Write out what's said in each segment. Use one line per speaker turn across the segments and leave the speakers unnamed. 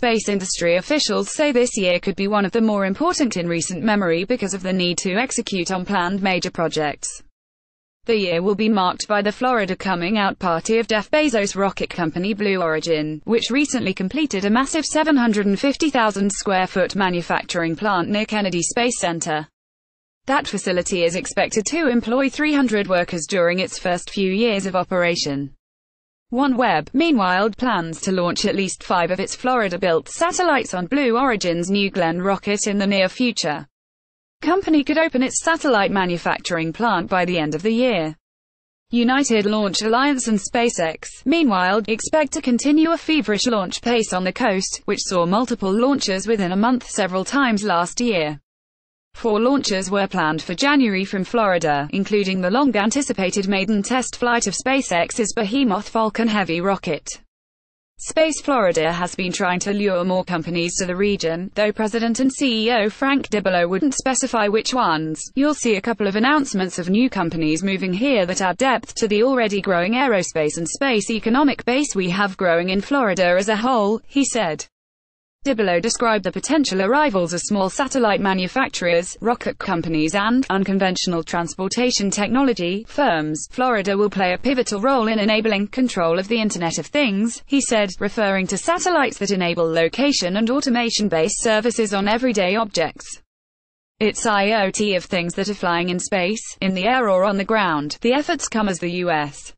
space industry officials say this year could be one of the more important in recent memory because of the need to execute on planned major projects. The year will be marked by the Florida coming out party of Jeff Bezos' rocket company Blue Origin, which recently completed a massive 750,000 square foot manufacturing plant near Kennedy Space Center. That facility is expected to employ 300 workers during its first few years of operation. OneWeb, meanwhile, plans to launch at least 5 of its Florida-built satellites on Blue Origin's New Glenn rocket in the near future. Company could open its satellite manufacturing plant by the end of the year. United Launch Alliance and Spacex, meanwhile, expect to continue a feverish launch pace on the coast, which saw multiple launches within a month several times last year. 4 launches were planned for January from Florida, including the long-anticipated maiden test flight of SpaceX's behemoth Falcon Heavy rocket. Space Florida has been trying to lure more companies to the region, though President and CEO Frank DiBello wouldn't specify which ones. You'll see a couple of announcements of new companies moving here that add depth to the already growing aerospace and space economic base we have growing in Florida as a whole, he said. DiBello described the potential arrivals of small satellite manufacturers, rocket companies and unconventional transportation technology firms. Florida will play a pivotal role in enabling control of the Internet of Things, he said, referring to satellites that enable location and automation-based services on everyday objects. It's IoT of things that are flying in space, in the air or on the ground. The efforts come as the U.S.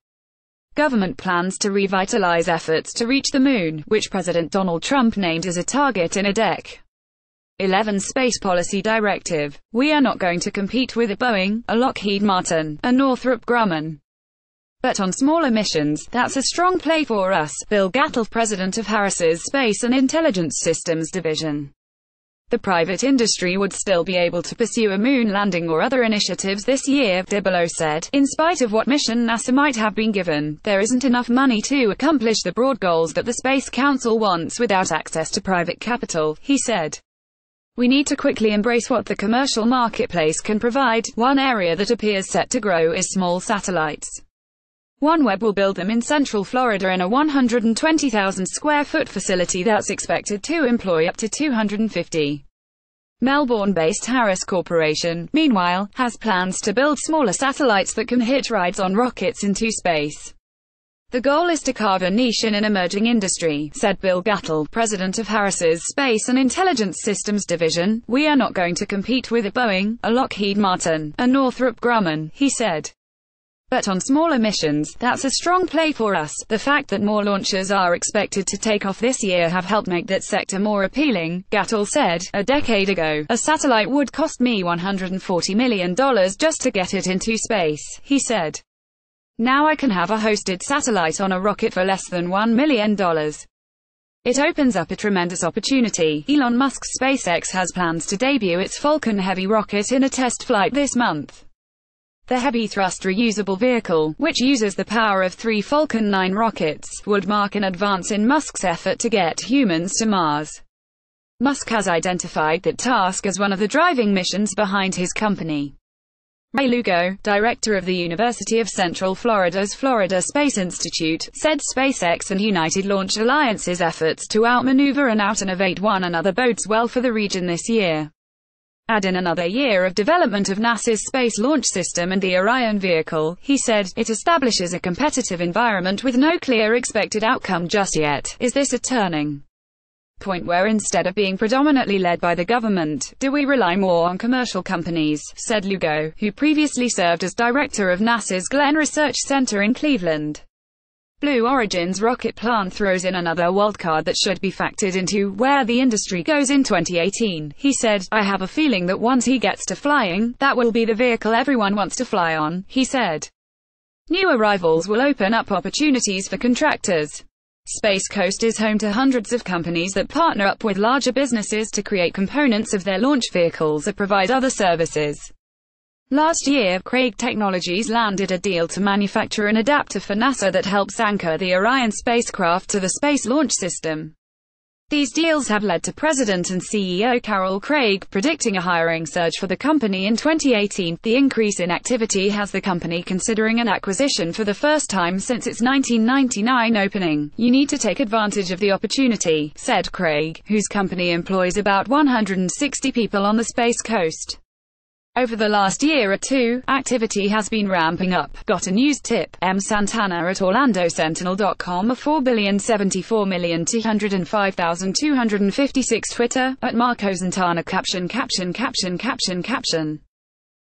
government plans to revitalize efforts to reach the moon, which President Donald Trump named as a target in a Dec. 11 space policy directive. We are not going to compete with a Boeing, a Lockheed Martin, a Northrop Grumman. But on smaller missions, that's a strong play for us, Bill Gattel, president of Harris's Space and Intelligence Systems division. The private industry would still be able to pursue a moon landing or other initiatives this year, DiBello said. In spite of what mission NASA might have been given, there isn't enough money to accomplish the broad goals that the Space Council wants without access to private capital, he said. We need to quickly embrace what the commercial marketplace can provide. One area that appears set to grow is small satellites. OneWeb will build them in central Florida in a 120,000 square foot facility that's expected to employ up to 250. Melbourne-based Harris Corporation, meanwhile, has plans to build smaller satellites that can hitch rides on rockets into space. The goal is to carve a niche in an emerging industry, said Bill Gattel, president of Harris's Space and Intelligence Systems division. We are not going to compete with a Boeing, a Lockheed Martin, a Northrop Grumman, he said. But on smaller missions, that's a strong play for us. The fact that more launches are expected to take off this year have helped make that sector more appealing, Gattel said. A decade ago, a satellite would cost me $140 million just to get it into space, he said. Now I can have a hosted satellite on a rocket for less than $1 million. It opens up a tremendous opportunity. Elon Musk's SpaceX has plans to debut its Falcon Heavy rocket in a test flight this month. The heavy thrust reusable vehicle, which uses the power of 3 Falcon 9 rockets, would mark an advance in Musk's effort to get humans to Mars. Musk has identified that task as one of the driving missions behind his company. Ray Lugo, director of the University of Central Florida's Florida Space Institute, said SpaceX and United Launch Alliance's efforts to outmaneuver and out-innovate one another bodes well for the region this year. Add in another year of development of NASA's Space Launch System and the Orion vehicle, he said, it establishes a competitive environment with no clear expected outcome just yet. Is this a turning point where instead of being predominantly led by the government, do we rely more on commercial companies, said Lugo, who previously served as director of NASA's Glenn Research Center in Cleveland. Blue Origin's rocket plant throws in another wildcard that should be factored into where the industry goes in 2018. He said, I have a feeling that once he gets to flying, that will be the vehicle everyone wants to fly on, he said. New arrivals will open up opportunities for contractors. Space Coast is home to hundreds of companies that partner up with larger businesses to create components of their launch vehicles or provide other services. Last year, Craig Technologies landed a deal to manufacture an adapter for NASA that helps anchor the Orion spacecraft to the Space Launch System. These deals have led to President and CEO Carol Craig predicting a hiring surge for the company in 2018. The increase in activity has the company considering an acquisition for the first time since its 1999 opening. "You need to take advantage of the opportunity," said Craig, whose company employs about 160 people on the Space Coast. Over the last year or two, activity has been ramping up. Got a news tip? M. Santana at OrlandoSentinel.com. A 4,074,205,256. Twitter, at Marco Santana. Caption.